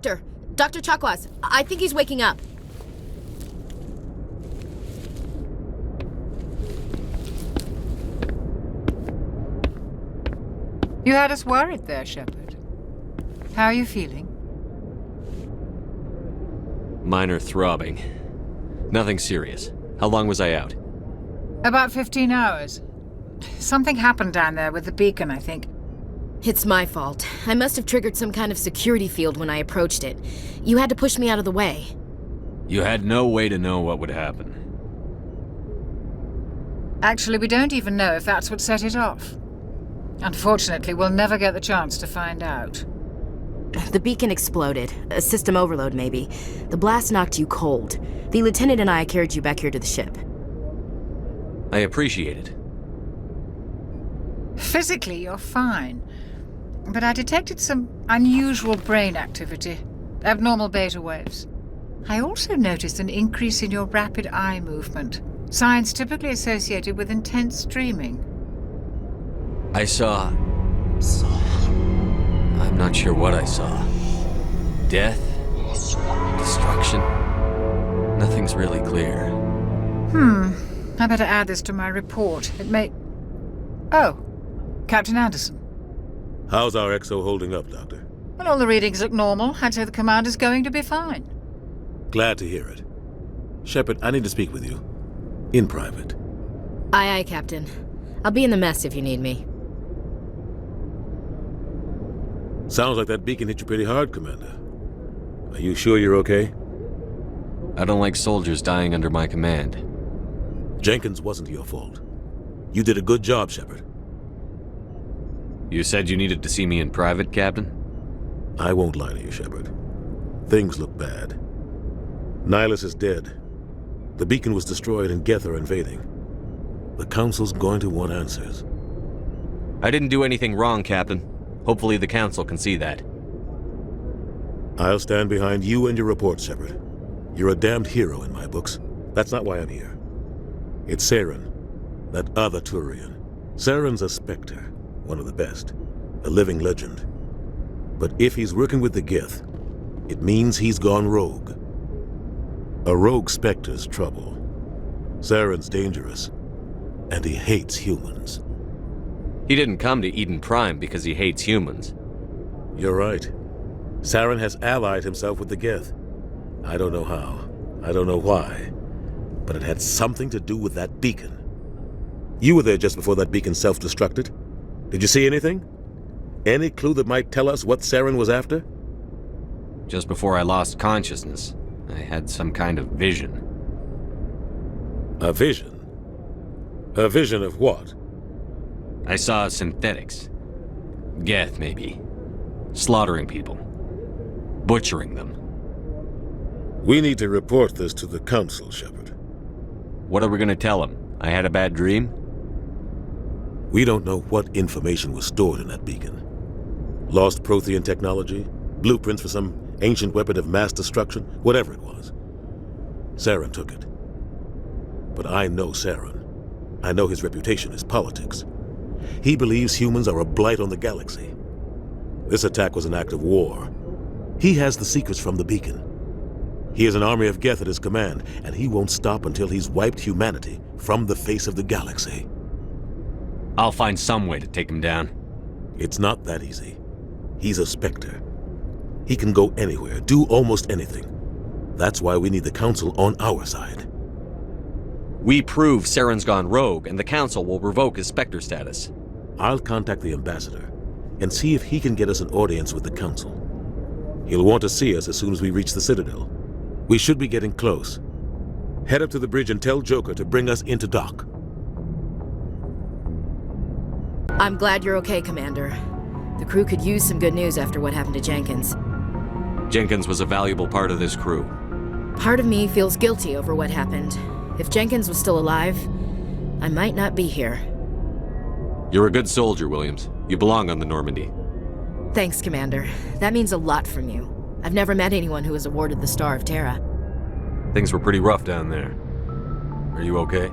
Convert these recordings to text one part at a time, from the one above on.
Dr. Chakwas, I think he's waking up. You had us worried there, Shepard. How are you feeling? Minor throbbing. Nothing serious. How long was I out? About 15 hours. Something happened down there with the beacon, I think. It's my fault. I must have triggered some kind of security field when I approached it. You had to push me out of the way. You had no way to know what would happen. Actually, we don't even know if that's what set it off. Unfortunately, we'll never get the chance to find out. The beacon exploded. A system overload, maybe. The blast knocked you cold. The lieutenant and I carried you back here to the ship. I appreciate it. Physically, you're fine. But I detected some unusual brain activity. Abnormal beta waves. I also noticed an increase in your rapid eye movement. Signs typically associated with intense dreaming. I saw... I'm not sure what I saw. Death? Destruction? Nothing's really clear. I better add this to my report. It may... Oh, Captain Anderson. How's our XO holding up, Doctor? Well, all the readings look normal. I'd say the commander's going to be fine. Glad to hear it. Shepard, I need to speak with you. In private. Aye, aye, Captain. I'll be in the mess if you need me. Sounds like that beacon hit you pretty hard, Commander. Are you sure you're okay? I don't like soldiers dying under my command. Jenkins wasn't your fault. You did a good job, Shepard. You said you needed to see me in private, Captain? I won't lie to you, Shepard. Things look bad. Nihilus is dead. The beacon was destroyed and Geth are invading. The Council's going to want answers. I didn't do anything wrong, Captain. Hopefully the Council can see that. I'll stand behind you and your report, Shepard. You're a damned hero in my books. That's not why I'm here. It's Saren, that other Turian. Saren's a Spectre, one of the best, a living legend. But if he's working with the Geth, it means he's gone rogue. A rogue Spectre's trouble. Saren's dangerous, and he hates humans. He didn't come to Eden Prime because he hates humans. You're right. Saren has allied himself with the Geth. I don't know how. I don't know why. But it had something to do with that beacon. You were there just before that beacon self-destructed. Did you see anything? Any clue that might tell us what Saren was after? Just before I lost consciousness, I had some kind of vision. A vision? A vision of what? I saw synthetics. Geth, maybe. Slaughtering people. Butchering them. We need to report this to the Council, Shepard. What are we gonna tell them? I had a bad dream? We don't know what information was stored in that beacon. Lost Prothean technology? Blueprints for some ancient weapon of mass destruction? Whatever it was. Saren took it. But I know Saren. I know his reputation is politics. He believes humans are a blight on the galaxy. This attack was an act of war. He has the secrets from the beacon. He has an army of Geth at his command, and he won't stop until he's wiped humanity from the face of the galaxy. I'll find some way to take him down. It's not that easy. He's a Spectre. He can go anywhere, do almost anything. That's why we need the Council on our side. We prove Saren's gone rogue, and the Council will revoke his Spectre status. I'll contact the Ambassador and see if he can get us an audience with the Council. He'll want to see us as soon as we reach the Citadel. We should be getting close. Head up to the bridge and tell Joker to bring us into dock. I'm glad you're okay, Commander. The crew could use some good news after what happened to Jenkins. Jenkins was a valuable part of this crew. Part of me feels guilty over what happened. If Jenkins was still alive, I might not be here. You're a good soldier, Williams. You belong on the Normandy. Thanks, Commander. That means a lot from you. I've never met anyone who was awarded the Star of Terra. Things were pretty rough down there. Are you okay?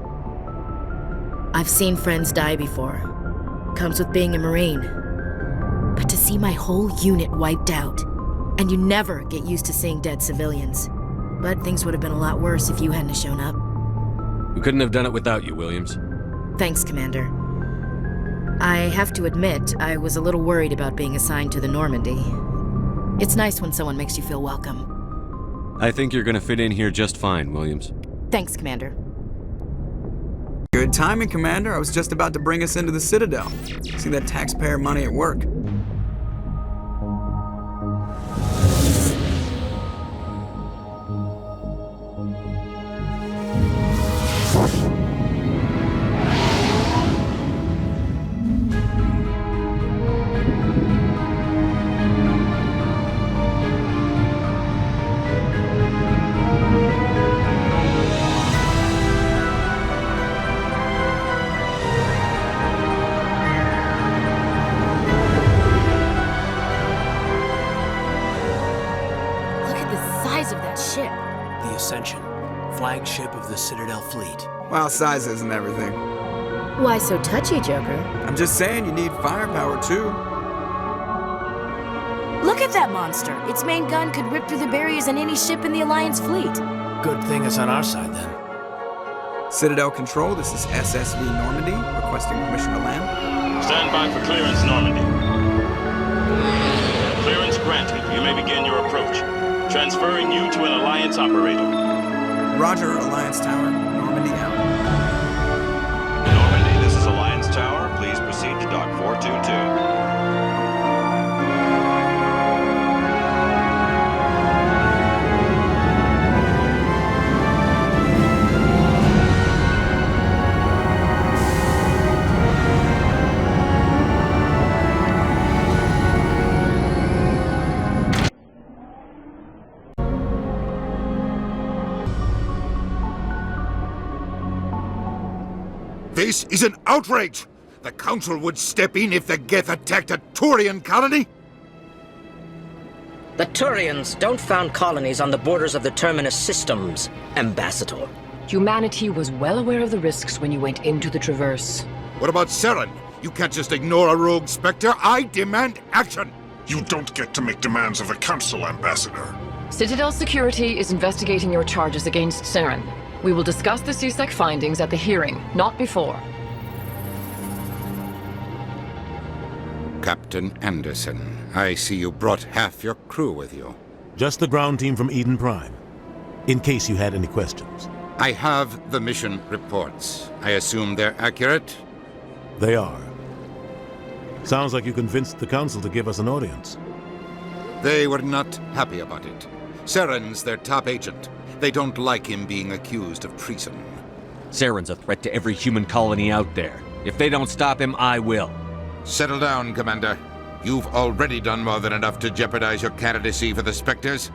I've seen friends die before. Comes with being a Marine. But to see my whole unit wiped out, And you never get used to seeing dead civilians. But things would have been a lot worse if you hadn't shown up. We couldn't have done it without you, Williams. Thanks, Commander. I have to admit, I was a little worried about being assigned to the Normandy. It's nice when someone makes you feel welcome. I think you're gonna fit in here just fine, Williams. Thanks, Commander. Good timing, Commander. I was just about to bring us into the Citadel. See that taxpayer money at work. Flagship of the Citadel fleet. Well, size isn't everything. Why so touchy, Joker? I'm just saying you need firepower, too. Look at that monster! Its main gun could rip through the barriers in any ship in the Alliance fleet. Good thing it's on our side, then. Citadel Control, this is SSV Normandy, requesting permission to land. Stand by for clearance, Normandy. Clearance granted. You may begin your approach. Transferring you to an Alliance operator. Roger, Alliance Tower. Normandy out. Normandy, this is Alliance Tower. Please proceed to Dock 422. This is an outrage! The Council would step in if the Geth attacked a Turian colony? The Turians don't found colonies on the borders of the Terminus systems, Ambassador. Humanity was well aware of the risks when you went into the Traverse. What about Saren? You can't just ignore a rogue Spectre. I demand action! You don't get to make demands of the Council, Ambassador. Citadel Security is investigating your charges against Saren. We will discuss the CSEC findings at the hearing, not before. Captain Anderson, I see you brought half your crew with you. Just the ground team from Eden Prime, in case you had any questions. I have the mission reports. I assume they're accurate? They are. Sounds like you convinced the Council to give us an audience. They were not happy about it. Saren's their top agent. They don't like him being accused of treason. Saren's a threat to every human colony out there. If they don't stop him, I will. Settle down, Commander. You've already done more than enough to jeopardize your candidacy for the Spectres.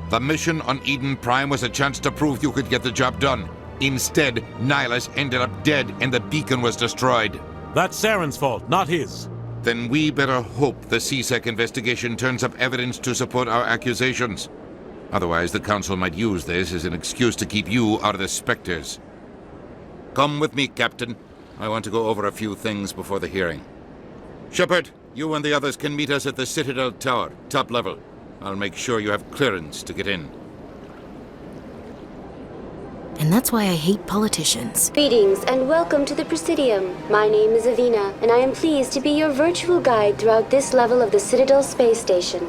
The mission on Eden Prime was a chance to prove you could get the job done. Instead, Nihilus ended up dead and the beacon was destroyed. That's Saren's fault, not his. Then we better hope the CSEC investigation turns up evidence to support our accusations. Otherwise, the Council might use this as an excuse to keep you out of the Spectres. Come with me, Captain. I want to go over a few things before the hearing. Shepard, you and the others can meet us at the Citadel Tower, top level. I'll make sure you have clearance to get in. And that's why I hate politicians. Greetings and welcome to the Presidium. My name is Avina, and I am pleased to be your virtual guide throughout this level of the Citadel space station.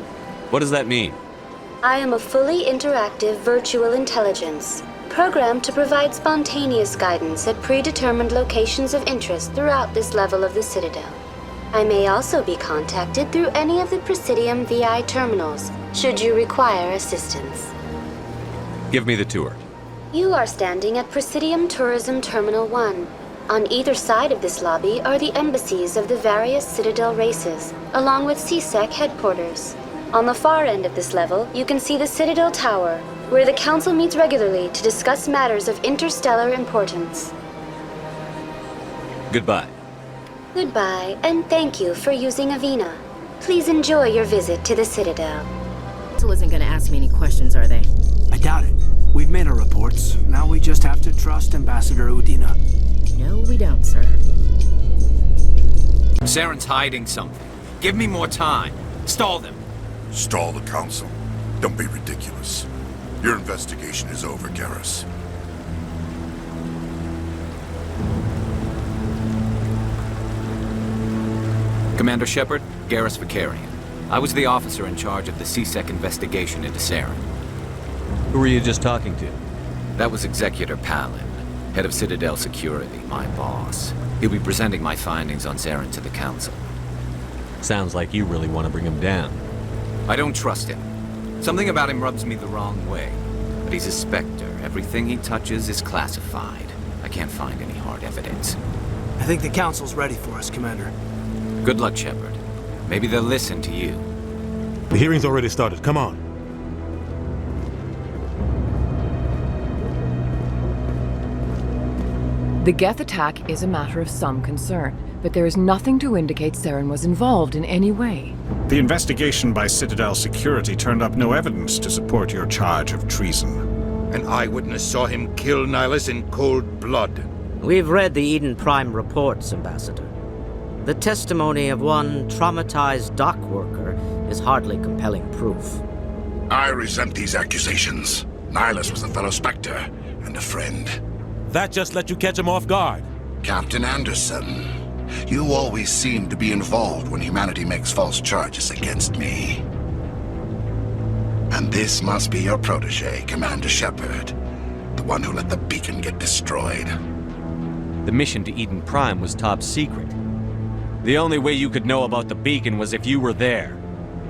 What does that mean? I am a fully interactive virtual intelligence, programmed to provide spontaneous guidance at predetermined locations of interest throughout this level of the Citadel. I may also be contacted through any of the Presidium VI terminals, should you require assistance. Give me the tour. You are standing at Presidium Tourism Terminal 1. On either side of this lobby are the embassies of the various Citadel races, along with CSEC headquarters. On the far end of this level, you can see the Citadel Tower, where the Council meets regularly to discuss matters of interstellar importance. Goodbye. Goodbye, and thank you for using Avina. Please enjoy your visit to the Citadel. Council isn't gonna ask me any questions, are they? I doubt it. We've made our reports. Now we just have to trust Ambassador Udina. No, we don't, sir. Saren's hiding something. Give me more time. Stall them. Stall the Council? Don't be ridiculous. Your investigation is over, Garrus. Commander Shepard, Garrus Vicarian. I was the officer in charge of the C-Sec investigation into Saren. Who were you just talking to? That was Executor Palin, head of Citadel Security, my boss. He'll be presenting my findings on Saren to the Council. Sounds like you really want to bring him down. I don't trust him. Something about him rubs me the wrong way. But he's a Spectre. Everything he touches is classified. I can't find any hard evidence. I think the Council's ready for us, Commander. Good luck, Shepard. Maybe they'll listen to you. The hearing's already started. Come on. The Geth attack is a matter of some concern, but there is nothing to indicate Saren was involved in any way. The investigation by Citadel Security turned up no evidence to support your charge of treason. An eyewitness saw him kill Nihilus in cold blood. We've read the Eden Prime reports, Ambassador. The testimony of one traumatized dock worker is hardly compelling proof. I resent these accusations. Nihilus was a fellow Spectre and a friend. That just let you catch him off guard. Captain Anderson, you always seem to be involved when humanity makes false charges against me. And this must be your protege, Commander Shepard, the one who let the beacon get destroyed. The mission to Eden Prime was top secret. The only way you could know about the beacon was if you were there.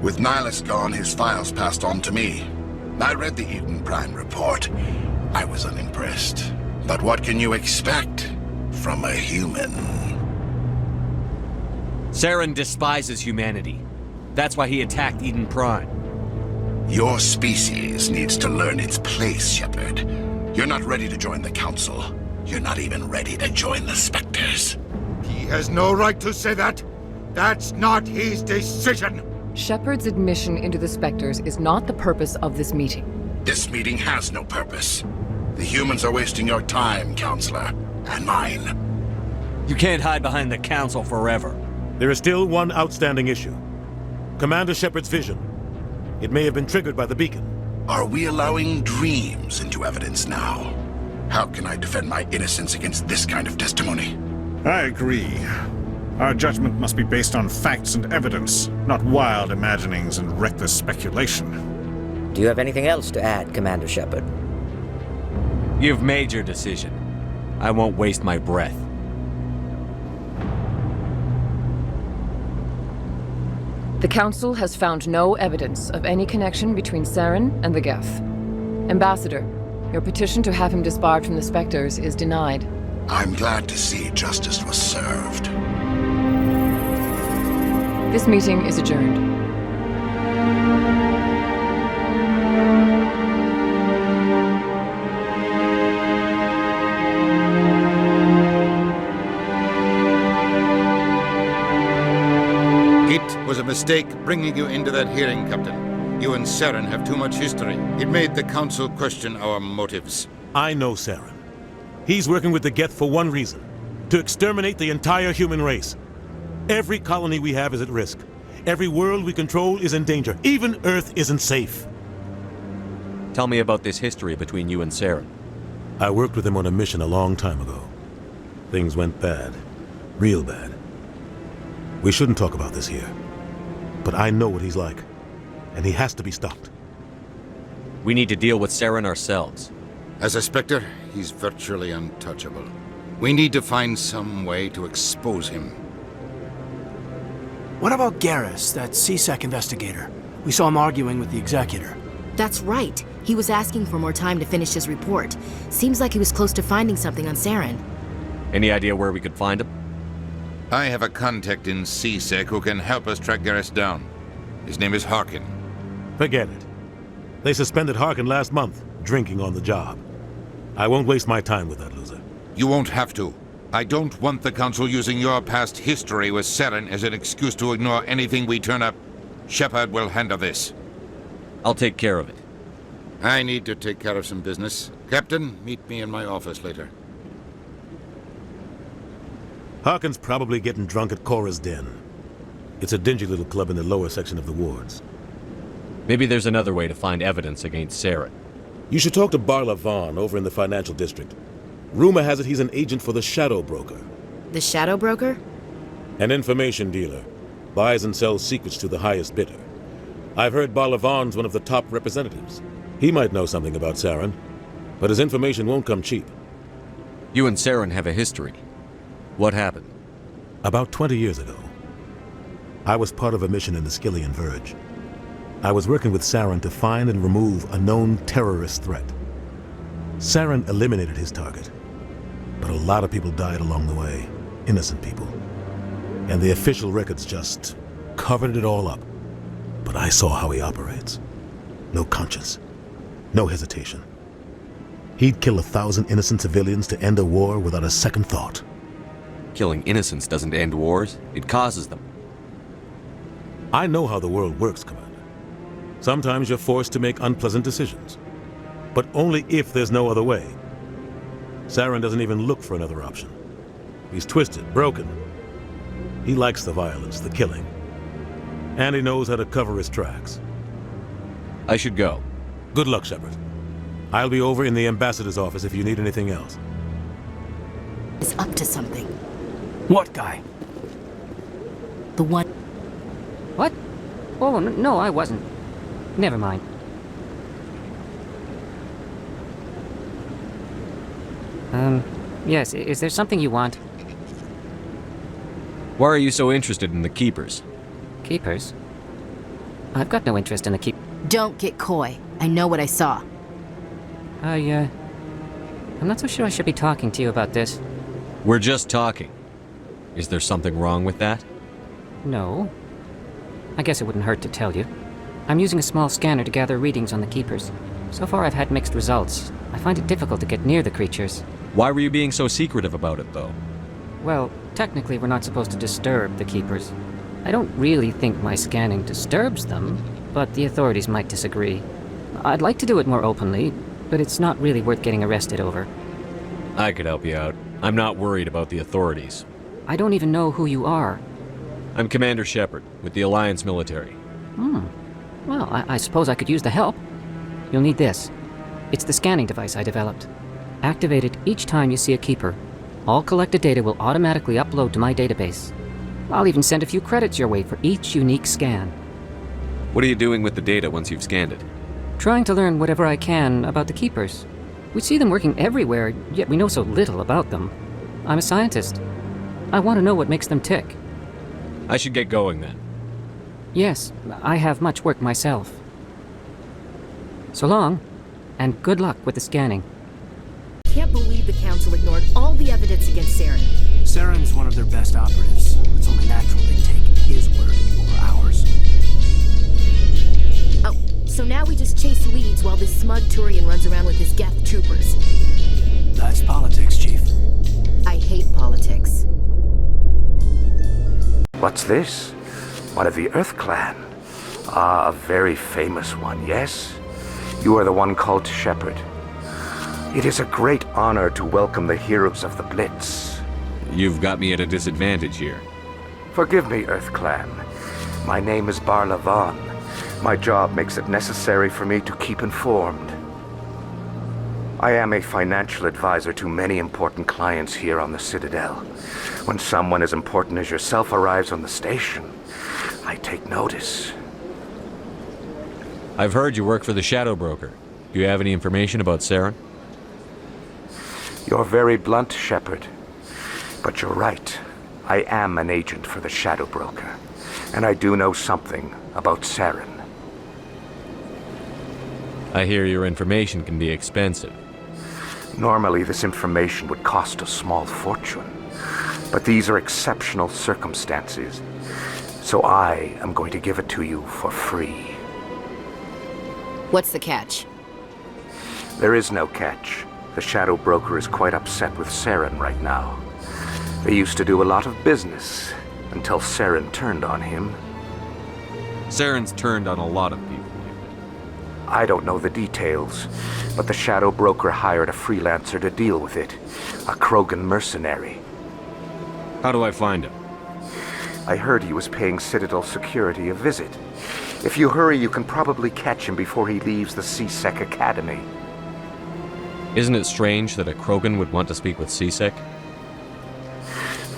With Nihilus gone, his files passed on to me. I read the Eden Prime report. I was unimpressed. But what can you expect from a human? Saren despises humanity. That's why he attacked Eden Prime. Your species needs to learn its place, Shepard. You're not ready to join the Council. You're not even ready to join the Spectres. He has no right to say that. That's not his decision. Shepard's admission into the Spectres is not the purpose of this meeting. This meeting has no purpose. The humans are wasting your time, Counselor, and mine. You can't hide behind the Council forever. There is still one outstanding issue. Commander Shepard's vision. It may have been triggered by the beacon. Are we allowing dreams into evidence now? How can I defend my innocence against this kind of testimony? I agree. Our judgment must be based on facts and evidence, not wild imaginings and reckless speculation. Do you have anything else to add, Commander Shepard? You've made your decision. I won't waste my breath. The Council has found no evidence of any connection between Saren and the Geth. Ambassador, your petition to have him disbarred from the Spectres is denied. I'm glad to see justice was served. This meeting is adjourned. It was a mistake bringing you into that hearing, Captain. You and Saren have too much history. It made the Council question our motives. I know Saren. He's working with the Geth for one reason. To exterminate the entire human race. Every colony we have is at risk. Every world we control is in danger. Even Earth isn't safe. Tell me about this history between you and Saren. I worked with him on a mission a long time ago. Things went bad. Real bad. We shouldn't talk about this here. But I know what he's like. And he has to be stopped. We need to deal with Saren ourselves. As a Spectre, he's virtually untouchable. We need to find some way to expose him. What about Garrus, that C-Sec investigator? We saw him arguing with the Executor. That's right. He was asking for more time to finish his report. Seems like he was close to finding something on Saren. Any idea where we could find him? I have a contact in C-Sec who can help us track Garrus down. His name is Harkin. Forget it. They suspended Harkin last month, drinking on the job. I won't waste my time with that loser. You won't have to. I don't want the Council using your past history with Saren as an excuse to ignore anything we turn up. Shepard will handle this. I'll take care of it. I need to take care of some business. Captain, meet me in my office later. Harkin's probably getting drunk at Cora's Den. It's a dingy little club in the lower section of the wards. Maybe there's another way to find evidence against Saren. You should talk to Barla Vaughn over in the financial district. Rumor has it he's an agent for the Shadow Broker. The Shadow Broker? An information dealer. Buys and sells secrets to the highest bidder. I've heard Barla Vaughn's one of the top representatives. He might know something about Saren, but his information won't come cheap. You and Saren have a history. What happened? About 20 years ago, I was part of a mission in the Skillian Verge. I was working with Saren to find and remove a known terrorist threat. Saren eliminated his target, but a lot of people died along the way, innocent people. And the official records just covered it all up. But I saw how he operates. No conscience, no hesitation. He'd kill 1,000 innocent civilians to end a war without a second thought. Killing innocents doesn't end wars, it causes them. I know how the world works, Commander. Sometimes you're forced to make unpleasant decisions, but only if there's no other way. Saren doesn't even look for another option. He's twisted, broken. He likes the violence, the killing. And he knows how to cover his tracks. I should go. Good luck, Shepard. I'll be over in the ambassador's office if you need anything else. Is up to something. What guy? The one... What? Oh, no, I wasn't. Never mind. Yes, is there something you want? Why are you so interested in the Keepers? Keepers? I've got no interest in the Keep... Don't get coy. I know what I saw. I'm not so sure I should be talking to you about this. We're just talking. Is there something wrong with that? No. I guess it wouldn't hurt to tell you. I'm using a small scanner to gather readings on the Keepers. So far I've had mixed results. I find it difficult to get near the creatures. Why were you being so secretive about it, though? Well, technically we're not supposed to disturb the Keepers. I don't really think my scanning disturbs them, but the authorities might disagree. I'd like to do it more openly, but it's not really worth getting arrested over. I could help you out. I'm not worried about the authorities. I don't even know who you are. I'm Commander Shepard, with the Alliance military. Well, I suppose I could use the help. You'll need this. It's the scanning device I developed. Activate it each time you see a Keeper. All collected data will automatically upload to my database. I'll even send a few credits your way for each unique scan. What are you doing with the data once you've scanned it? Trying to learn whatever I can about the Keepers. We see them working everywhere, yet we know so little about them. I'm a scientist. I want to know what makes them tick. I should get going then. Yes, I have much work myself. So long, and good luck with the scanning. Can't believe the Council ignored all the evidence against Saren. Saren's one of their best operatives. It's only natural they take his word over ours. Oh, so now we just chase leads while this smug Turian runs around with his Geth troopers. That's politics, Chief. I hate politics. What's this? One of the Earth Clan. Ah, a very famous one, yes? You are the one called Shepard. It is a great honor to welcome the heroes of the Blitz. You've got me at a disadvantage here. Forgive me, Earth Clan. My name is Barla Vaughn. My job makes it necessary for me to keep informed. I am a financial advisor to many important clients here on the Citadel. When someone as important as yourself arrives on the station, I take notice. I've heard you work for the Shadow Broker. Do you have any information about Saren? You're very blunt, Shepard. But you're right. I am an agent for the Shadow Broker. And I do know something about Saren. I hear your information can be expensive. Normally, this information would cost a small fortune. But these are exceptional circumstances. So I am going to give it to you for free. What's the catch? There is no catch. The Shadow Broker is quite upset with Saren right now. They used to do a lot of business until Saren turned on him. Saren's turned on a lot of people. I don't know the details, but the Shadow Broker hired a freelancer to deal with it. A Krogan mercenary. How do I find him? I heard he was paying Citadel security a visit. If you hurry, you can probably catch him before he leaves the C-Sec Academy. Isn't it strange that a Krogan would want to speak with C-Sec?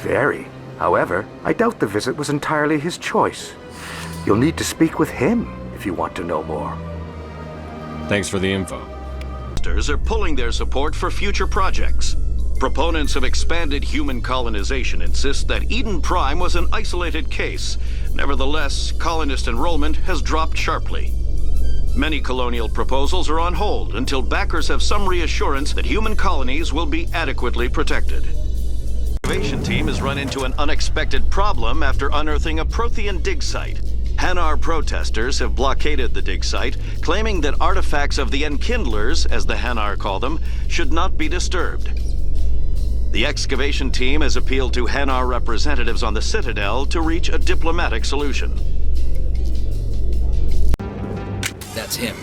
Very. However, I doubt the visit was entirely his choice. You'll need to speak with him if you want to know more. Thanks for the info. Are pulling their support for future projects. Proponents of expanded human colonization insist that Eden Prime was an isolated case. Nevertheless, colonist enrollment has dropped sharply. Many colonial proposals are on hold until backers have some reassurance that human colonies will be adequately protected. The excavation team has run into an unexpected problem after unearthing a Prothean dig site. Hanar protesters have blockaded the dig site, claiming that artifacts of the Enkindlers, as the Hanar call them, should not be disturbed. The excavation team has appealed to Hanar representatives on the Citadel to reach a diplomatic solution. That's him.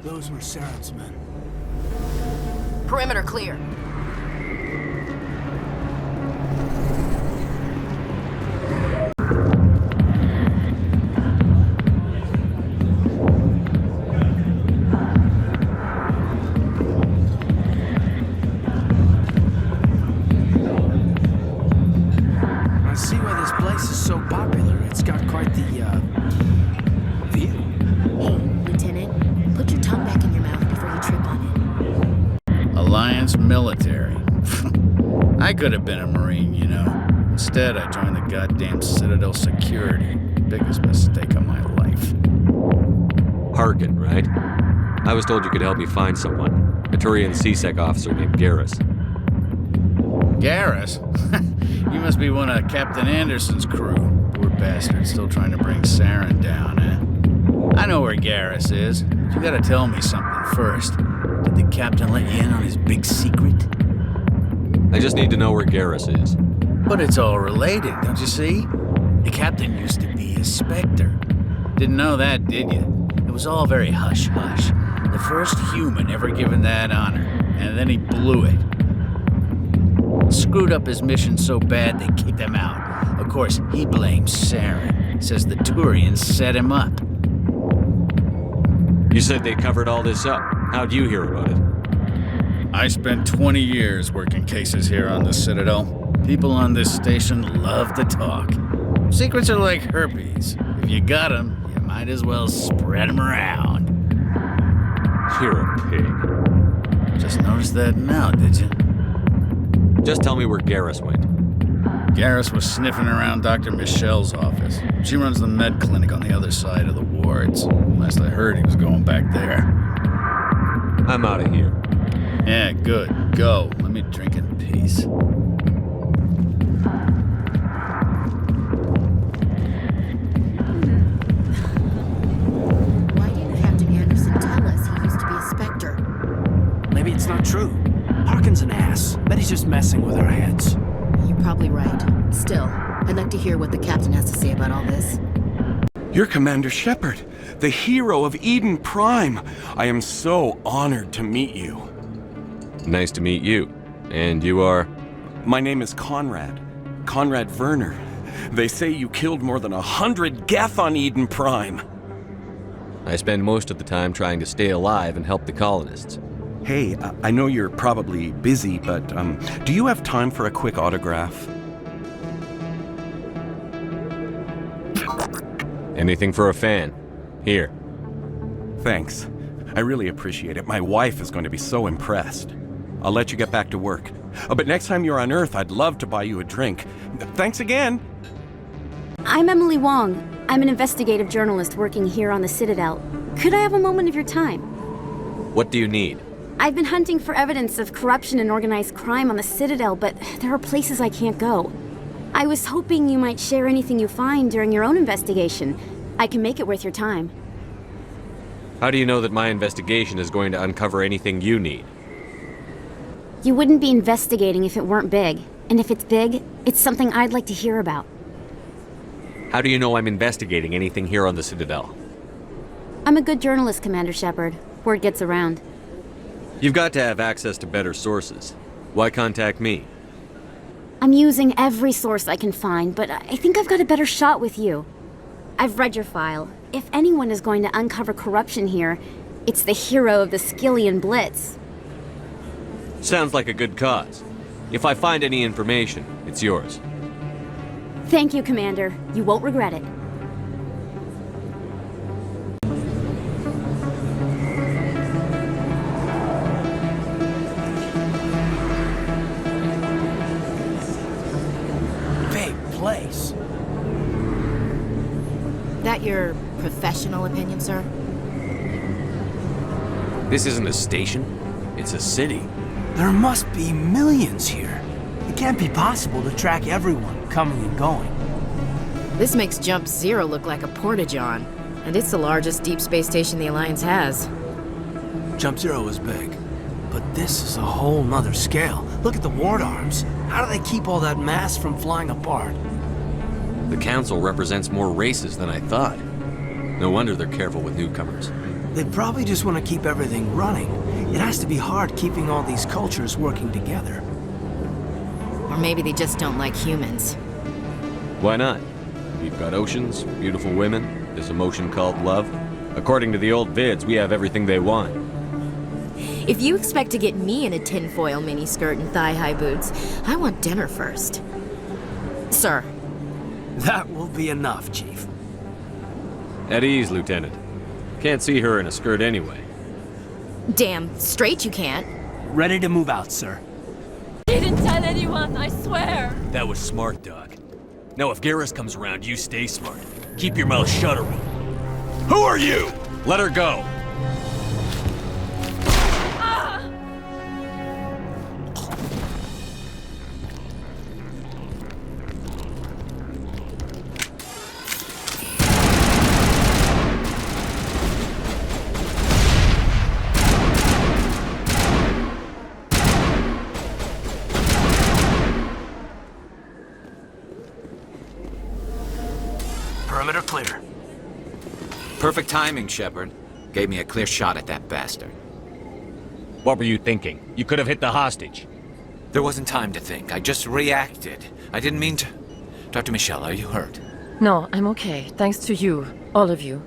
Those were Saren's men. Perimeter clear. I see why this place is so popular. It's got quite the, view. Hey, Lieutenant, put your tongue back in your mouth before you trip on it. Alliance military. I could have been a Marine, you know. Instead, I joined the goddamn Citadel security. Biggest mistake of my life. Harkin, right? I was told you could help me find someone. A Turian C-Sec officer named Garrus. Garrus? You must be one of Captain Anderson's crew. Poor bastard, still trying to bring Saren down, eh? I know where Garrus is, but you gotta tell me something first. Did the captain let you in on his big secret? I just need to know where Garrus is. But it's all related, don't you see? The captain used to be a Spectre. Didn't know that, did you? It was all very hush-hush. The first human ever given that honor, and then he blew it. Screwed up his mission so bad they kicked him out. Of course, he blames Saren. Says the Turians set him up. You said they covered all this up. How'd you hear about it? I spent 20 years working cases here on the Citadel. People on this station love to talk. Secrets are like herpes. If you got them, you might as well spread them around. You're a pig. Just noticed that now, did you? Just tell me where Garrus went. Garrus was sniffing around Dr. Michelle's office. She runs the med clinic on the other side of the wards. Last I heard, he was going back there. I'm out of here. Yeah, good. Go. Let me drink in peace. Why didn't Captain Anderson tell us he used to be a Spectre? Maybe it's not true. Harkin's an ass. Bet he's just messing with our heads. You're probably right. Still, I'd like to hear what the captain has to say about all this. You're Commander Shepard, the hero of Eden Prime. I am so honored to meet you. Nice to meet you. And you are? My name is Conrad. Conrad Werner. They say you killed more than 100 Geth on Eden Prime. I spend most of the time trying to stay alive and help the colonists. Hey, I know you're probably busy, but do you have time for a quick autograph? Anything for a fan. Here. Thanks. I really appreciate it. My wife is going to be so impressed. I'll let you get back to work. But next time you're on Earth, I'd love to buy you a drink. Thanks again. I'm Emily Wong. I'm an investigative journalist working here on the Citadel. Could I have a moment of your time? What do you need? I've been hunting for evidence of corruption and organized crime on the Citadel, but there are places I can't go. I was hoping you might share anything you find during your own investigation. I can make it worth your time. How do you know that my investigation is going to uncover anything you need? You wouldn't be investigating if it weren't big. And if it's big, it's something I'd like to hear about. How do you know I'm investigating anything here on the Citadel? I'm a good journalist, Commander Shepard. Word gets around. You've got to have access to better sources. Why contact me? I'm using every source I can find, but I think I've got a better shot with you. I've read your file. If anyone is going to uncover corruption here, it's the hero of the Skillian Blitz. Sounds like a good cause. If I find any information, it's yours. Thank you, Commander. You won't regret it. Big place. That your professional opinion, sir? This isn't a station. It's a city. There must be millions here. It can't be possible to track everyone coming and going. This makes Jump Zero look like a porta-john, and it's the largest deep space station the Alliance has. Jump Zero is big, but this is a whole nother scale. Look at the ward arms. How do they keep all that mass from flying apart? The Council represents more races than I thought. No wonder they're careful with newcomers. They probably just want to keep everything running. It has to be hard keeping all these cultures working together. Or maybe they just don't like humans. Why not? We've got oceans, beautiful women, this emotion called love. According to the old vids, we have everything they want. If you expect to get me in a tinfoil miniskirt and thigh-high boots, I want dinner first. Sir. That will be enough, Chief. At ease, Lieutenant. Can't see her in a skirt anyway. Damn straight you can't. Ready to move out, sir. Didn't tell anyone, I swear. That was smart, Doc. Now if Garrus comes around, you stay smart. Keep your mouth shut, or who are you? Let her go. Perimeter clear. Perfect timing, Shepard. Gave me a clear shot at that bastard. What were you thinking? You could have hit the hostage. There wasn't time to think. I just reacted. I didn't mean to... Dr. Michelle, are you hurt? No, I'm okay. Thanks to you. All of you.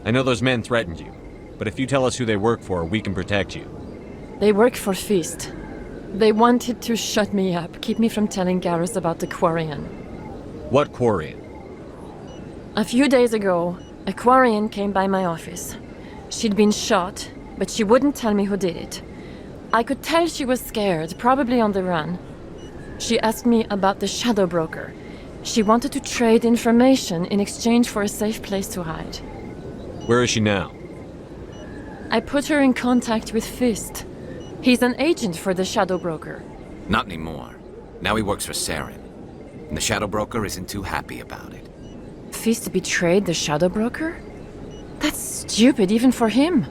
I know those men threatened you, but if you tell us who they work for, we can protect you. They work for Feast. They wanted to shut me up, keep me from telling Garrus about the Quarian. What Quarian? A few days ago, a Quarian came by my office. She'd been shot, but she wouldn't tell me who did it. I could tell she was scared, probably on the run. She asked me about the Shadow Broker. She wanted to trade information in exchange for a safe place to hide. Where is she now? I put her in contact with Fist. He's an agent for the Shadow Broker. Not anymore. Now he works for Saren. And the Shadow Broker isn't too happy about it. Fist betrayed the Shadow Broker? That's stupid even for him.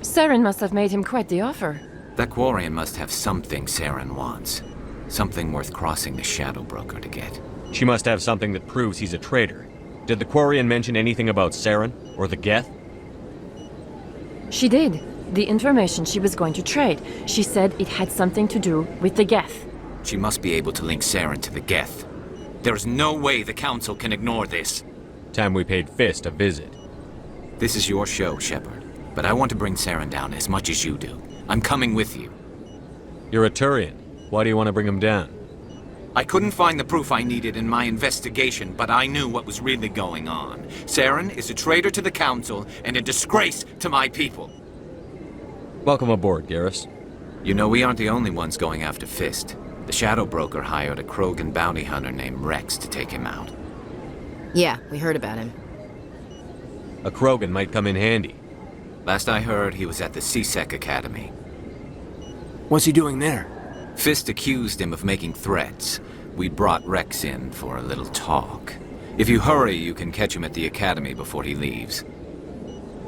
Saren must have made him quite the offer. That Quarian must have something Saren wants. Something worth crossing the Shadow Broker to get. She must have something that proves he's a traitor. Did the Quarian mention anything about Saren or the Geth? She did. The information she was going to trade. She said it had something to do with the Geth. She must be able to link Saren to the Geth. There's no way the Council can ignore this. Time we paid Fist a visit. This is your show, Shepard. But I want to bring Saren down as much as you do. I'm coming with you. You're a Turian. Why do you want to bring him down? I couldn't find the proof I needed in my investigation, but I knew what was really going on. Saren is a traitor to the Council and a disgrace to my people. Welcome aboard, Garrus. You know, we aren't the only ones going after Fist. The Shadow Broker hired a Krogan bounty hunter named Rex to take him out. Yeah, we heard about him. A Krogan might come in handy. Last I heard, he was at the C-Sec Academy. What's he doing there? Fist accused him of making threats. We brought Rex in for a little talk. If you hurry, you can catch him at the Academy before he leaves.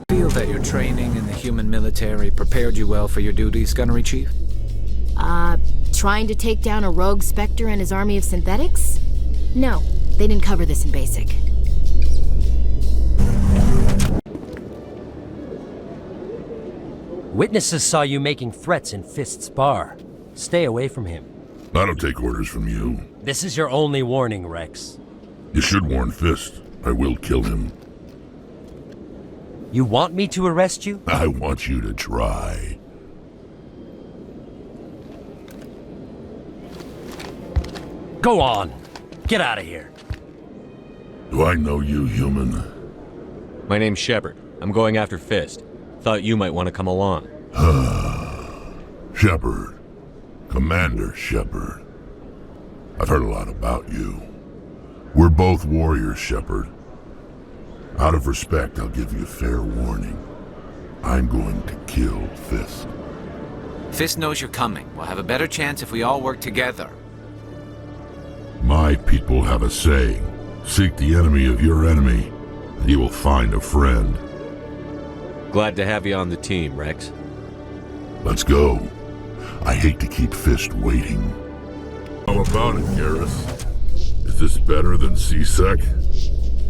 Feel that your training in the human military prepared you well for your duties, Gunnery Chief? Trying to take down a rogue Spectre and his army of synthetics? No, They didn't cover this in BASIC. Witnesses saw you making threats in Fist's bar. Stay away from him. I don't take orders from you. This is your only warning, Rex. You should warn Fist. I will kill him. You want me to arrest you? I want you to try. Go on. Get out of here. Do I know you, human? My name's Shepard. I'm going after Fist. Thought you might want to come along. Shepard. Commander Shepard. I've heard a lot about you. We're both warriors, Shepard. Out of respect, I'll give you a fair warning. I'm going to kill Fist. Fist knows you're coming. We'll have a better chance if we all work together. My people have a saying. Seek the enemy of your enemy, and you will find a friend. Glad to have you on the team, Rex. Let's go. I hate to keep Fist waiting. How about it, Garrus? Is this better than C-Sec?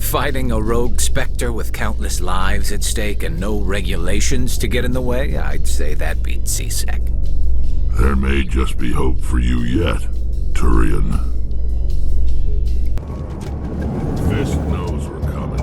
Fighting a rogue Spectre with countless lives at stake and no regulations to get in the way? I'd say that beats C-Sec. There may just be hope for you yet, Turian. Fist knows we're coming.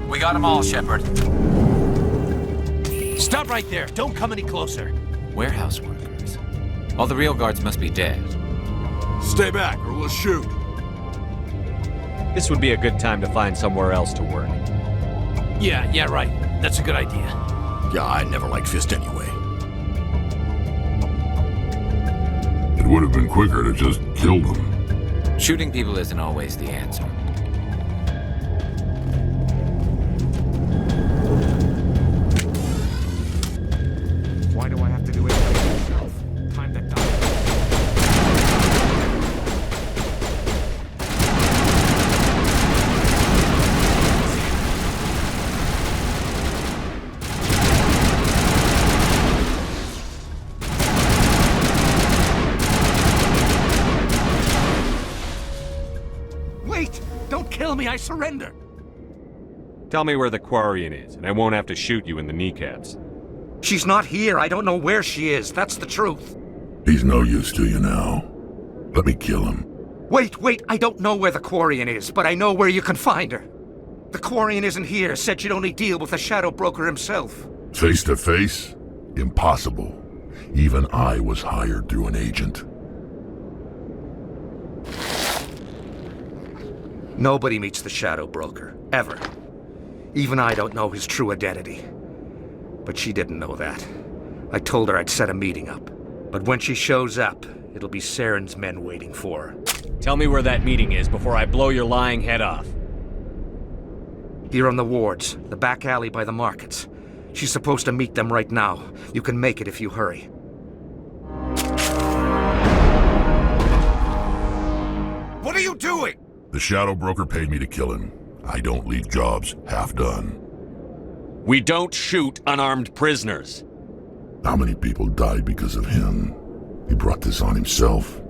We got them all, Shepard. Stop right there. Don't come any closer. Warehouse workers. All the real guards must be dead. Stay back, or we'll shoot. This would be a good time to find somewhere else to work. Yeah, right. That's a good idea. Yeah, I never liked Fist anyway. It would have been quicker to just kill them. Shooting people isn't always the answer. Why do I have to do everything myself? Time to die. Wait! Don't kill me, I surrender! Tell me where the Quarian is, and I won't have to shoot you in the kneecaps. She's not here. I don't know where she is. That's the truth. He's no use to you now. Let me kill him. Wait. I don't know where the Quarian is, but I know where you can find her. The Quarian isn't here. Said she'd only deal with the Shadow Broker himself. Face to face? Impossible. Even I was hired through an agent. Nobody meets the Shadow Broker. Ever. Even I don't know his true identity. But she didn't know that. I told her I'd set a meeting up. But when she shows up, it'll be Saren's men waiting for her. Tell me where that meeting is before I blow your lying head off. Here on the wards, the back alley by the markets. She's supposed to meet them right now. You can make it if you hurry. What are you doing? The Shadow Broker paid me to kill him. I don't leave jobs half done. We don't shoot unarmed prisoners. How many people died because of him? He brought this on himself.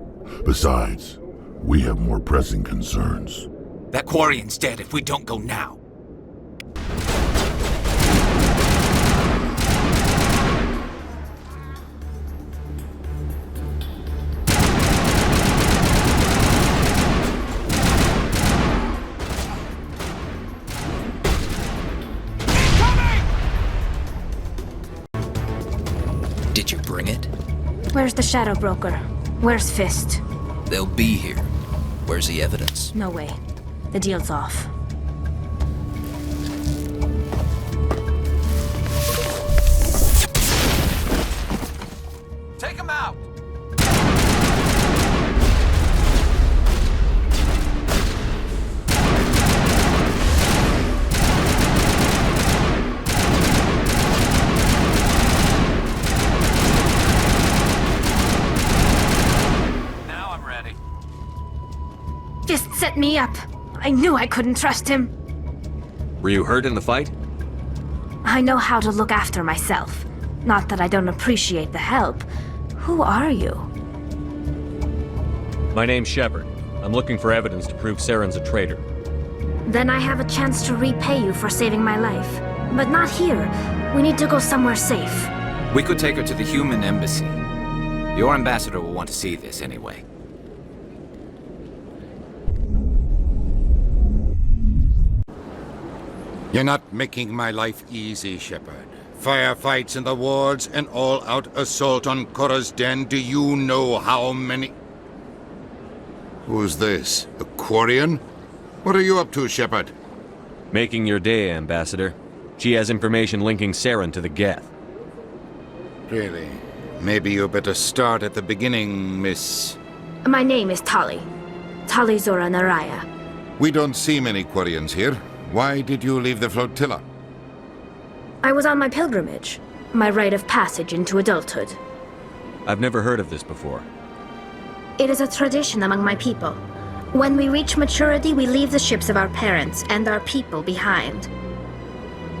Besides, we have more pressing concerns. That Quarian's dead if we don't go now. Did you bring it? Where's the Shadow Broker? Where's Fist? They'll be here. Where's the evidence? counterparts. No way. The deal's off. Take him out! Now I'm ready. Just set me up. I knew I couldn't trust him. Were you hurt in the fight? I know how to look after myself. Not that I don't appreciate the help. Who are you? My name's Shepard. I'm looking for evidence to prove Saren's a traitor. Then I have a chance to repay you for saving my life. But not here. We need to go somewhere safe. We could take her to the human embassy. Your ambassador will want to see this anyway. You're not making my life easy, Shepard. Firefights in the wards, an all-out assault on Korra's den. Do you know how many... Who's this? A Quarian? What are you up to, Shepard? Making your day, Ambassador. She has information linking Saren to the Geth. Really? Maybe you better start at the beginning, Miss... My name is Tali. Tali Zora Naraya. We don't see many Quarians here. Why did you leave the flotilla? I was on my pilgrimage. My rite of passage into adulthood. I've never heard of this before. It is a tradition among my people. When we reach maturity, we leave the ships of our parents and our people behind.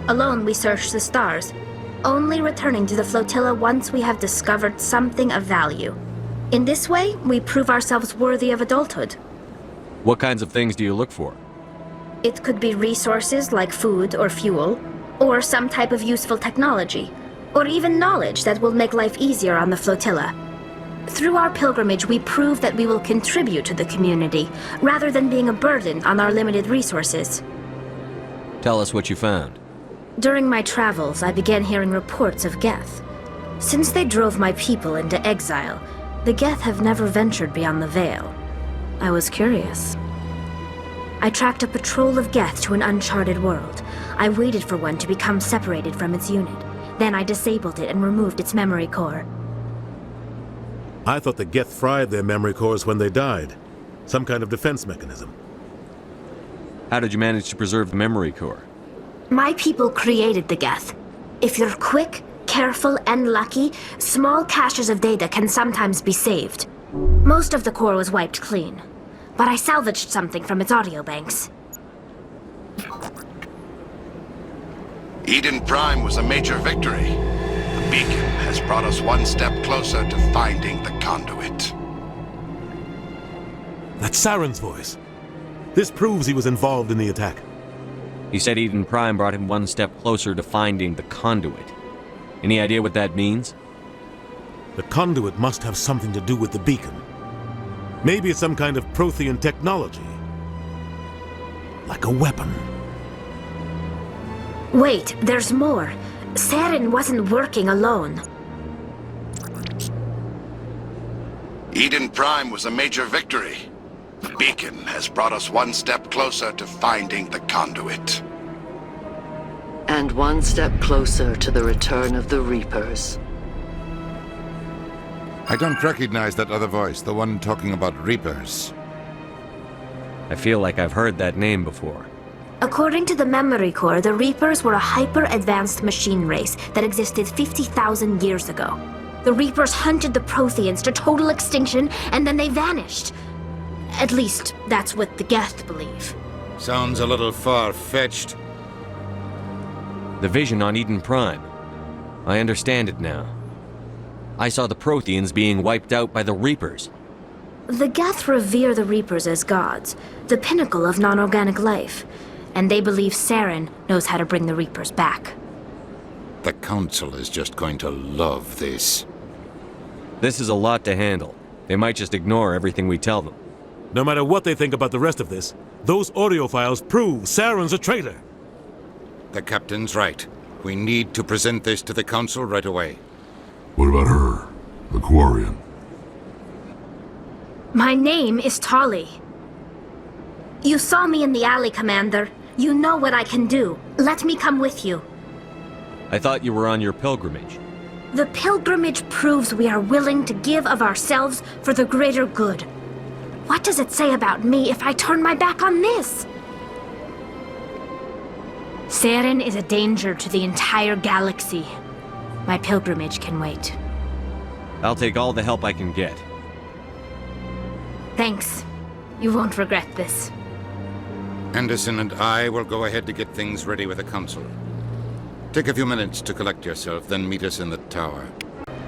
Alone, we search the stars, only returning to the flotilla once we have discovered something of value. In this way, we prove ourselves worthy of adulthood. What kinds of things do you look for? It could be resources like food or fuel, or some type of useful technology, or even knowledge that will make life easier on the flotilla. Through our pilgrimage, we prove that we will contribute to the community, rather than being a burden on our limited resources. Tell us what you found. During my travels, I began hearing reports of Geth. Since they drove my people into exile, the Geth have never ventured beyond the Veil. I was curious. I tracked a patrol of Geth to an uncharted world. I waited for one to become separated from its unit. Then I disabled it and removed its memory core. I thought the Geth fried their memory cores when they died. Some kind of defense mechanism. How did you manage to preserve the memory core? My people created the Geth. If you're quick, careful, and lucky, small caches of data can sometimes be saved. Most of the core was wiped clean, but I salvaged something from its audio banks. Eden Prime was a major victory. The beacon has brought us one step closer to finding the conduit. That's Saren's voice. This proves he was involved in the attack. He said Eden Prime brought him one step closer to finding the conduit. Any idea what that means? The conduit must have something to do with the beacon. Maybe it's some kind of Prothean technology. Like a weapon. Wait, there's more. Saren wasn't working alone. Eden Prime was a major victory. The beacon has brought us one step closer to finding the conduit. And one step closer to the return of the Reapers. I don't recognize that other voice, the one talking about Reapers. I feel like I've heard that name before. According to the memory core, the Reapers were a hyper-advanced machine race that existed 50,000 years ago. The Reapers hunted the Protheans to total extinction, and then they vanished. At least, that's what the Geth believe. Sounds a little far-fetched. The vision on Eden Prime. I understand it now. I saw the Protheans being wiped out by the Reapers. The Geth revere the Reapers as gods, the pinnacle of non-organic life, and they believe Saren knows how to bring the Reapers back. The Council is just going to love this. This is a lot to handle. They might just ignore everything we tell them. No matter what they think about the rest of this, those audio files prove Saren's a traitor. The Captain's right. We need to present this to the Council right away. What about her? The Quarian? My name is Tali. You saw me in the alley, Commander. You know what I can do. Let me come with you. I thought you were on your pilgrimage. The pilgrimage proves we are willing to give of ourselves for the greater good. What does it say about me if I turn my back on this? Saren is a danger to the entire galaxy. My pilgrimage can wait. I'll take all the help I can get. Thanks. You won't regret this. Anderson and I will go ahead to get things ready with the Council. Take a few minutes to collect yourself, then meet us in the tower.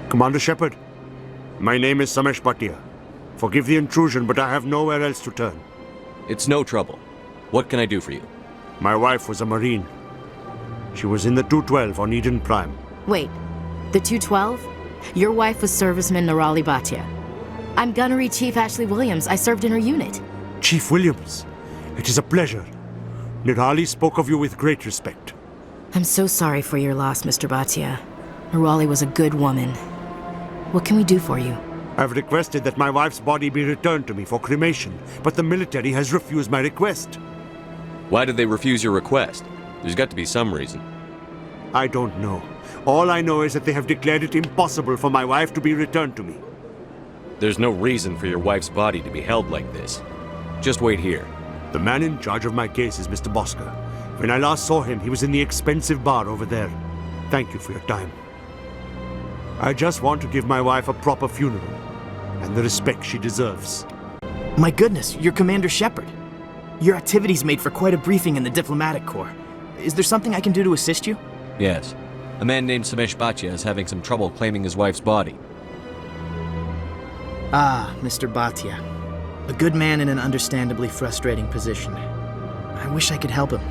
Commander Shepard, my name is Samesh Bhatia. Forgive the intrusion, but I have nowhere else to turn. It's no trouble. What can I do for you? My wife was a Marine. She was in the 212 on Eden Prime. Wait, the 212? Your wife was serviceman Nirali Bhatia. I'm Gunnery Chief Ashley Williams. I served in her unit. Chief Williams, it is a pleasure. Nirali spoke of you with great respect. I'm so sorry for your loss, Mr. Bhatia. Nirali was a good woman. What can we do for you? I've requested that my wife's body be returned to me for cremation, but the military has refused my request. Why did they refuse your request? There's got to be some reason. I don't know. All I know is that they have declared it impossible for my wife to be returned to me. There's no reason for your wife's body to be held like this. Just wait here. The man in charge of my case is Mr. Bosker. When I last saw him, he was in the expensive bar over there. Thank you for your time. I just want to give my wife a proper funeral, and the respect she deserves. My goodness, you're Commander Shepard. Your activities made for quite a briefing in the Diplomatic Corps. Is there something I can do to assist you? Yes. A man named Samesh Bhatia is having some trouble claiming his wife's body. Ah, Mr. Bhatia. A good man in an understandably frustrating position. I wish I could help him.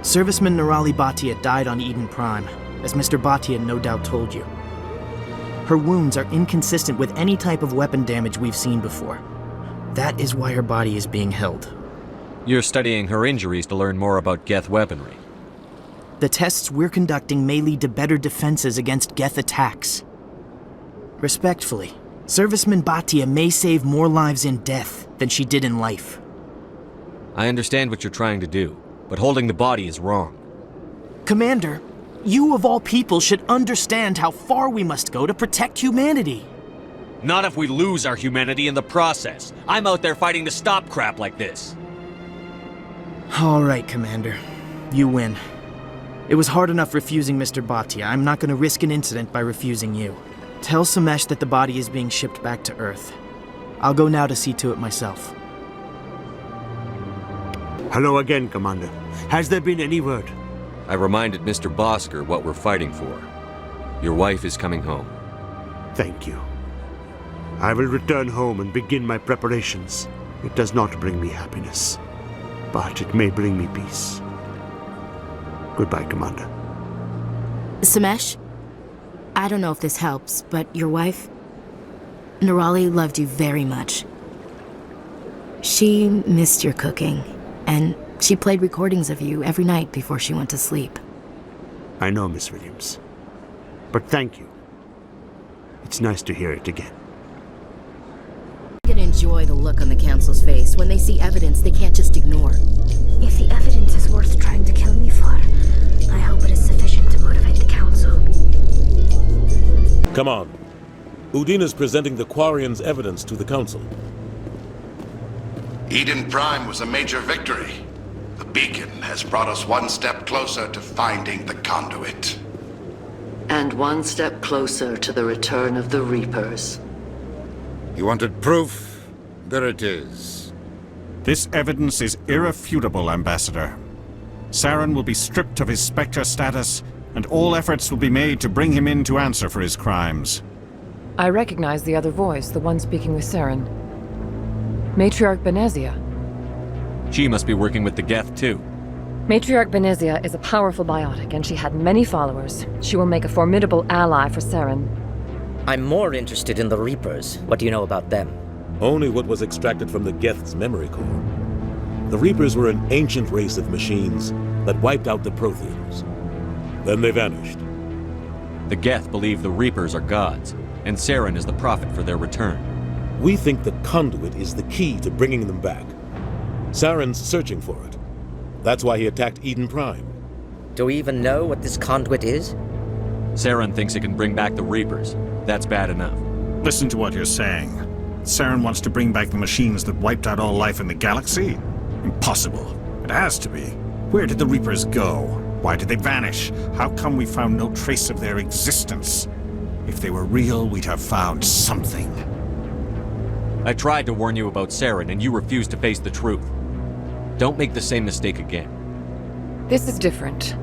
Serviceman Nirali Bhatia died on Eden Prime, as Mr. Bhatia no doubt told you. Her wounds are inconsistent with any type of weapon damage we've seen before. That is why her body is being held. You're studying her injuries to learn more about Geth weaponry. The tests we're conducting may lead to better defenses against Geth attacks. Respectfully, Serviceman Bhatia may save more lives in death than she did in life. I understand what you're trying to do, but holding the body is wrong. Commander, you of all people should understand how far we must go to protect humanity. Not if we lose our humanity in the process. I'm out there fighting to stop crap like this. All right, Commander. You win. It was hard enough refusing Mr. Bhatia. I'm not going to risk an incident by refusing you. Tell Samesh that the body is being shipped back to Earth. I'll go now to see to it myself. Hello again, Commander. Has there been any word? I reminded Mr. Bosker what we're fighting for. Your wife is coming home. Thank you. I will return home and begin my preparations. It does not bring me happiness, but it may bring me peace. Goodbye, Commander. Samesh? I don't know if this helps, but your wife, Nirali, loved you very much. She missed your cooking, and she played recordings of you every night before she went to sleep. I know, Miss Williams. But thank you. It's nice to hear it again. You can enjoy the look on the Council's face when they see evidence they can't just ignore. If the evidence is worth trying to kill me for, I hope it is sufficient to motivate the Council. Come on. Udina's presenting the Quarian's evidence to the Council. Eden Prime was a major victory. The beacon has brought us one step closer to finding the conduit. And one step closer to the return of the Reapers. You wanted proof? There it is. This evidence is irrefutable, Ambassador. Saren will be stripped of his Spectre status, and all efforts will be made to bring him in to answer for his crimes. I recognize the other voice, the one speaking with Saren. Matriarch Benezia. She must be working with the Geth, too. Matriarch Benezia is a powerful biotic, and she had many followers. She will make a formidable ally for Saren. I'm more interested in the Reapers. What do you know about them? Only what was extracted from the Geth's memory core. The Reapers were an ancient race of machines that wiped out the Protheans. Then they vanished. The Geth believe the Reapers are gods, and Saren is the prophet for their return. We think the conduit is the key to bringing them back. Saren's searching for it. That's why he attacked Eden Prime. Do we even know what this conduit is? Saren thinks it can bring back the Reapers. That's bad enough. Listen to what you're saying. Saren wants to bring back the machines that wiped out all life in the galaxy? Impossible. It has to be. Where did the Reapers go? Why did they vanish? How come we found no trace of their existence? If they were real, we'd have found something. I tried to warn you about Saren, and you refused to face the truth. Don't make the same mistake again. This is different.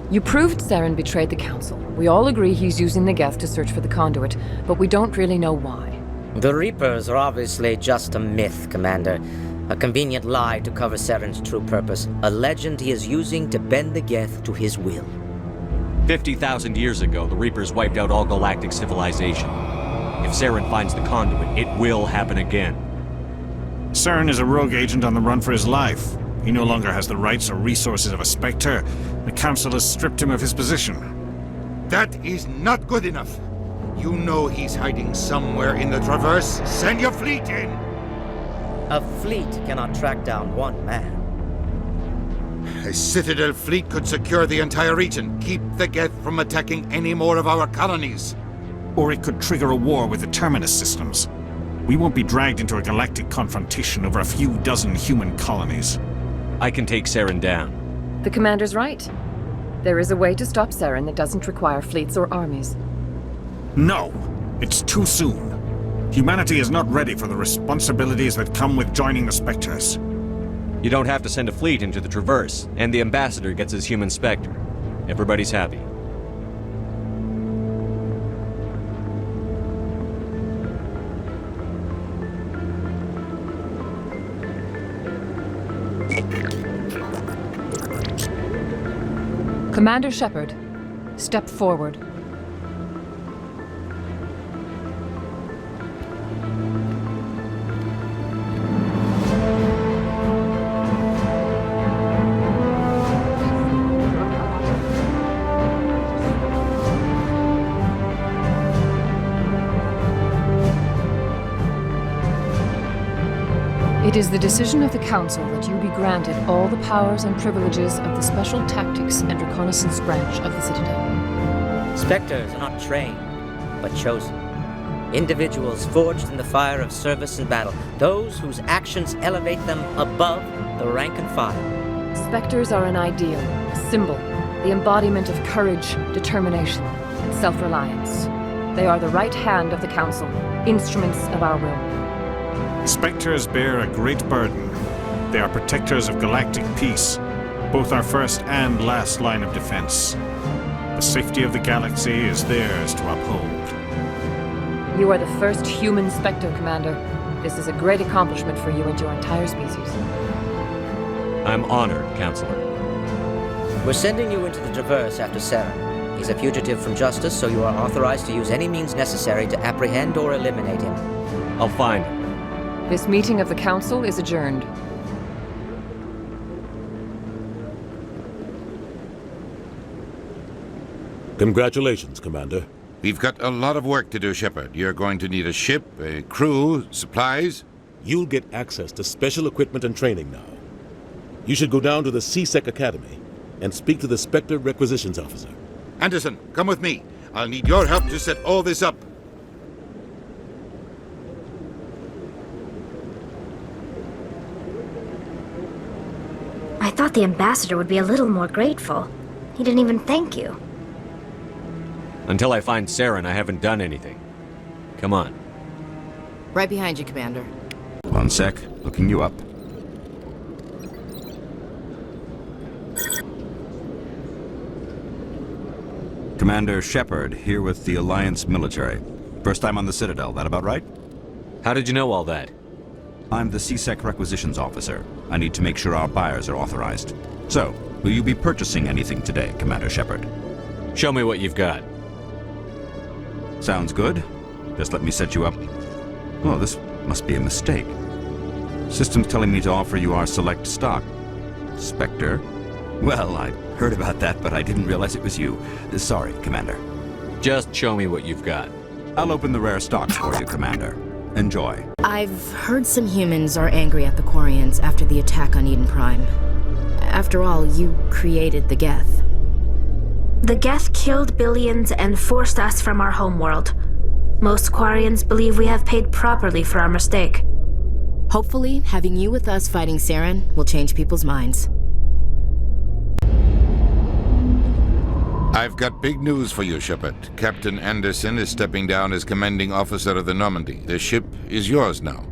You proved Saren betrayed the Council. We all agree he's using the Geth to search for the conduit, but we don't really know why. The Reapers are obviously just a myth, Commander. A convenient lie to cover Saren's true purpose. A legend he is using to bend the Geth to his will. 50,000 years ago, the Reapers wiped out all galactic civilization. If Saren finds the conduit, it will happen again. Saren is a rogue agent on the run for his life. He no longer has the rights or resources of a Spectre. The Council has stripped him of his position. That is not good enough. You know he's hiding somewhere in the Traverse. Send your fleet in! A fleet cannot track down one man. A Citadel fleet could secure the entire region, keep the Geth from attacking any more of our colonies. Or it could trigger a war with the Terminus systems. We won't be dragged into a galactic confrontation over a few dozen human colonies. I can take Saren down. The Commander's right. There is a way to stop Saren that doesn't require fleets or armies. No! It's too soon. Humanity is not ready for the responsibilities that come with joining the Spectres. You don't have to send a fleet into the Traverse, and the Ambassador gets his human Spectre. Everybody's happy. Commander Shepard, step forward. It is the decision of the Council that you be granted all the powers and privileges of the Special Tactics and Reconnaissance Branch of the Citadel. Spectres are not trained, but chosen. Individuals forged in the fire of service and battle. Those whose actions elevate them above the rank and file. Spectres are an ideal, a symbol, the embodiment of courage, determination, and self-reliance. They are the right hand of the Council, instruments of our will. Spectres bear a great burden. They are protectors of galactic peace, both our first and last line of defense. The safety of the galaxy is theirs to uphold. You are the first human Spectre, Commander. This is a great accomplishment for you and your entire species. I'm honored, Counselor. We're sending you into the Traverse after Saren. He's a fugitive from justice, so you are authorized to use any means necessary to apprehend or eliminate him. I'll find him. This meeting of the Council is adjourned. Congratulations, Commander. We've got a lot of work to do, Shepard. You're going to need a ship, a crew, supplies. You'll get access to special equipment and training now. You should go down to the C-Sec Academy and speak to the Spectre Requisitions Officer. Anderson, come with me. I'll need your help to set all this up. I thought the Ambassador would be a little more grateful. He didn't even thank you. Until I find Saren, I haven't done anything. Come on. Right behind you, Commander. One sec. Looking you up. Commander Shepard, here with the Alliance military. First time on the Citadel, that about right? How did you know all that? I'm the C-Sec Requisitions Officer. I need to make sure our buyers are authorized. So, will you be purchasing anything today, Commander Shepard? Show me what you've got. Sounds good. Just let me set you up. Oh, this must be a mistake. System's telling me to offer you our select stock. Spectre? Well, I heard about that, but I didn't realize it was you. Sorry, Commander. Just show me what you've got. I'll open the rare stocks for you, Commander. Enjoy. I've heard some humans are angry at the Quarians after the attack on Eden Prime. After all, you created the Geth. The Geth killed billions and forced us from our homeworld. Most Quarians believe we have paid properly for our mistake. Hopefully, having you with us fighting Saren will change people's minds. I've got big news for you, Shepard. Captain Anderson is stepping down as commanding officer of the Normandy. The ship is yours now.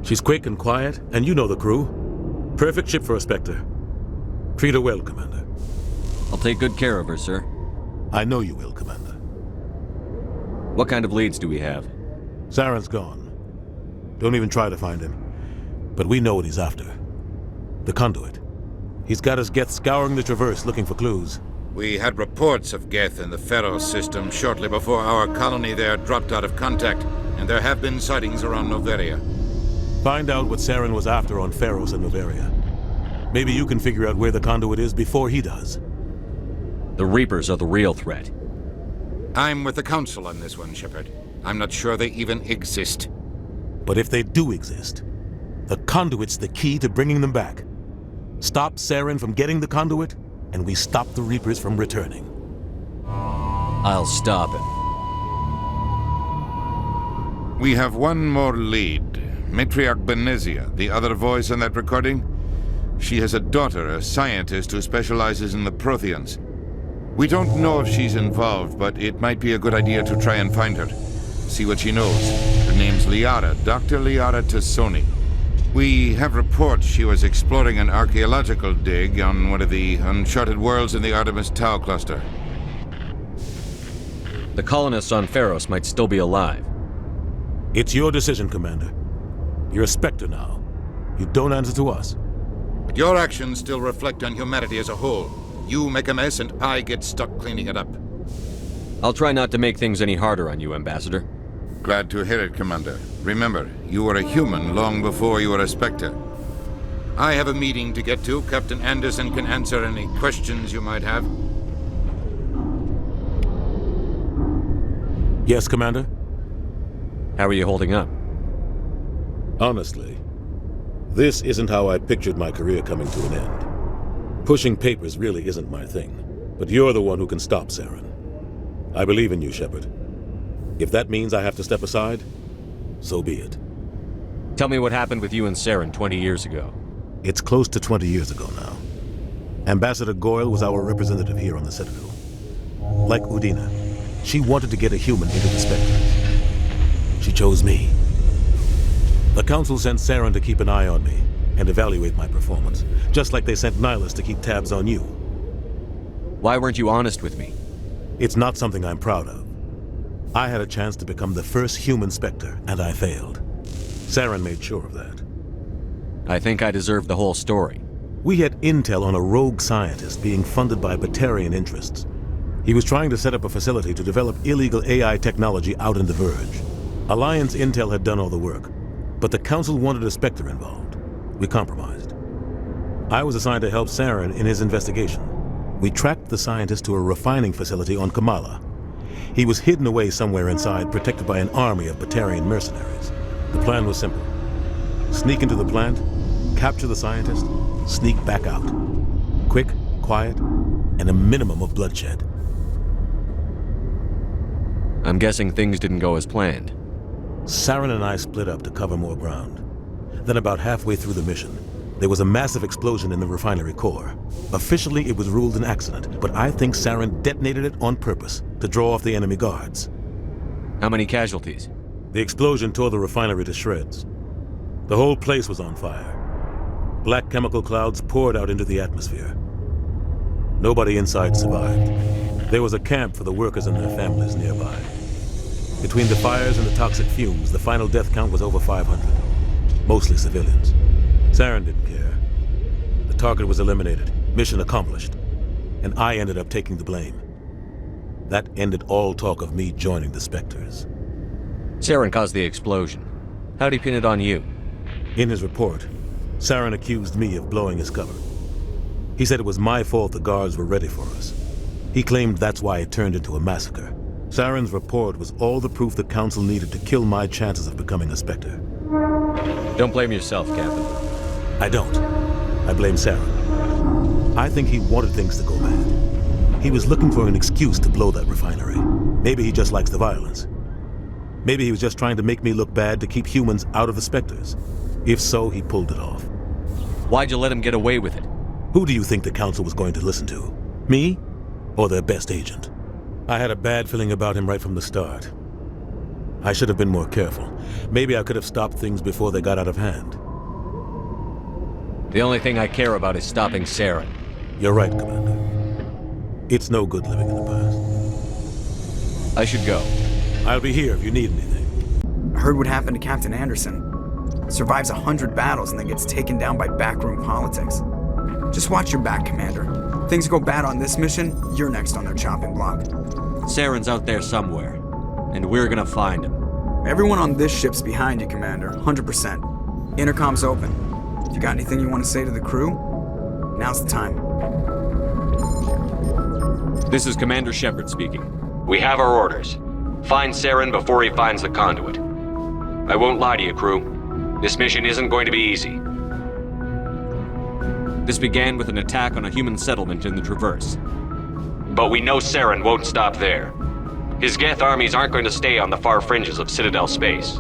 She's quick and quiet, and you know the crew. Perfect ship for a Spectre. Treat her well, Commander. I'll take good care of her, sir. I know you will, Commander. What kind of leads do we have? Saren's gone. Don't even try to find him. But we know what he's after. The conduit. He's got his Geth scouring the Traverse looking for clues. We had reports of Geth in the Pharos system shortly before our colony there dropped out of contact, and there have been sightings around Noveria. Find out what Saren was after on Pharos and Noveria. Maybe you can figure out where the conduit is before he does. The Reapers are the real threat. I'm with the Council on this one, Shepard. I'm not sure they even exist. But if they do exist, the conduit's the key to bringing them back. Stop Saren from getting the conduit, and we stop the Reapers from returning. I'll stop him. We have one more lead. Matriarch Benezia, the other voice on that recording. She has a daughter, a scientist who specializes in the Protheans. We don't know if she's involved, but it might be a good idea to try and find her. See what she knows. Her name's Liara, Dr. Liara Tassoni. We have reports she was exploring an archaeological dig on one of the uncharted worlds in the Artemis Tau cluster. The colonists on Pharos might still be alive. It's your decision, Commander. You're a Spectre now. You don't answer to us. But your actions still reflect on humanity as a whole. You make a mess and I get stuck cleaning it up. I'll try not to make things any harder on you, Ambassador. Glad to hear it, Commander. Remember, you were a human long before you were a Spectre. I have a meeting to get to. Captain Anderson can answer any questions you might have. Yes, Commander? How are you holding up? Honestly, this isn't how I pictured my career coming to an end. Pushing papers really isn't my thing, but you're the one who can stop Saren. I believe in you, Shepard. If that means I have to step aside, so be it. Tell me what happened with you and Saren 20 years ago. It's close to 20 years ago now. Ambassador Goyle was our representative here on the Citadel. Like Udina, she wanted to get a human into the Spectres. She chose me. The Council sent Saren to keep an eye on me and evaluate my performance, just like they sent Nihilus to keep tabs on you. Why weren't you honest with me? It's not something I'm proud of. I had a chance to become the first human Spectre, and I failed. Saren made sure of that. I think I deserve the whole story. We had intel on a rogue scientist being funded by Batarian interests. He was trying to set up a facility to develop illegal AI technology out in the Verge. Alliance intel had done all the work, but the Council wanted a Spectre involved. We compromised. I was assigned to help Saren in his investigation. We tracked the scientist to a refining facility on Kamala. He was hidden away somewhere inside, protected by an army of Batarian mercenaries. The plan was simple. Sneak into the plant, capture the scientist, sneak back out. Quick, quiet, and a minimum of bloodshed. I'm guessing things didn't go as planned. Saren and I split up to cover more ground. Then about halfway through the mission, there was a massive explosion in the refinery core. Officially, it was ruled an accident, but I think Saren detonated it on purpose to draw off the enemy guards. How many casualties? The explosion tore the refinery to shreds. The whole place was on fire. Black chemical clouds poured out into the atmosphere. Nobody inside survived. There was a camp for the workers and their families nearby. Between the fires and the toxic fumes, the final death count was over 500. Mostly civilians. Saren didn't care. The target was eliminated, mission accomplished, and I ended up taking the blame. That ended all talk of me joining the Spectres. Saren caused the explosion. How'd he pin it on you? In his report, Saren accused me of blowing his cover. He said it was my fault the guards were ready for us. He claimed that's why it turned into a massacre, Saren's report was all the proof the Council needed to kill my chances of becoming a Spectre. Don't blame yourself, Captain. I don't. I blame Saren. I think he wanted things to go bad. He was looking for an excuse to blow that refinery. Maybe he just likes the violence. Maybe he was just trying to make me look bad to keep humans out of the Spectres. If so, he pulled it off. Why'd you let him get away with it? Who do you think the Council was going to listen to? Me? Or their best agent? I had a bad feeling about him right from the start. I should have been more careful. Maybe I could have stopped things before they got out of hand. The only thing I care about is stopping Saren. You're right, Commander. It's no good living in the past. I should go. I'll be here if you need anything. I heard what happened to Captain Anderson. Survives 100 battles and then gets taken down by backroom politics. Just watch your back, Commander. Things go bad on this mission, you're next on their chopping block. Saren's out there somewhere, and we're gonna find him. Everyone on this ship's behind you, Commander, 100%. Intercom's open. If you got anything you want to say to the crew, now's the time. This is Commander Shepard speaking. We have our orders. Find Saren before he finds the conduit. I won't lie to you, crew. This mission isn't going to be easy. This began with an attack on a human settlement in the Traverse. But we know Saren won't stop there. His Geth armies aren't going to stay on the far fringes of Citadel space.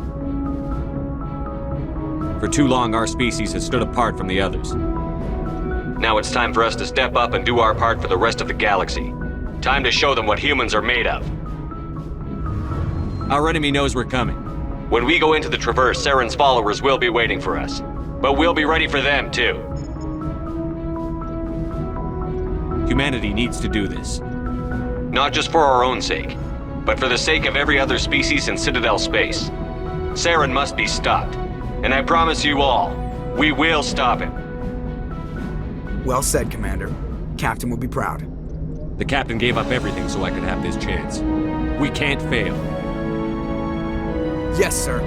For too long, our species has stood apart from the others. Now it's time for us to step up and do our part for the rest of the galaxy. Time to show them what humans are made of. Our enemy knows we're coming. When we go into the Traverse, Saren's followers will be waiting for us. But we'll be ready for them, too. Humanity needs to do this. Not just for our own sake, but for the sake of every other species in Citadel space. Saren must be stopped. And I promise you all, we will stop him. Well said, Commander. Captain will be proud. The Captain gave up everything so I could have this chance. We can't fail. Yes, sir.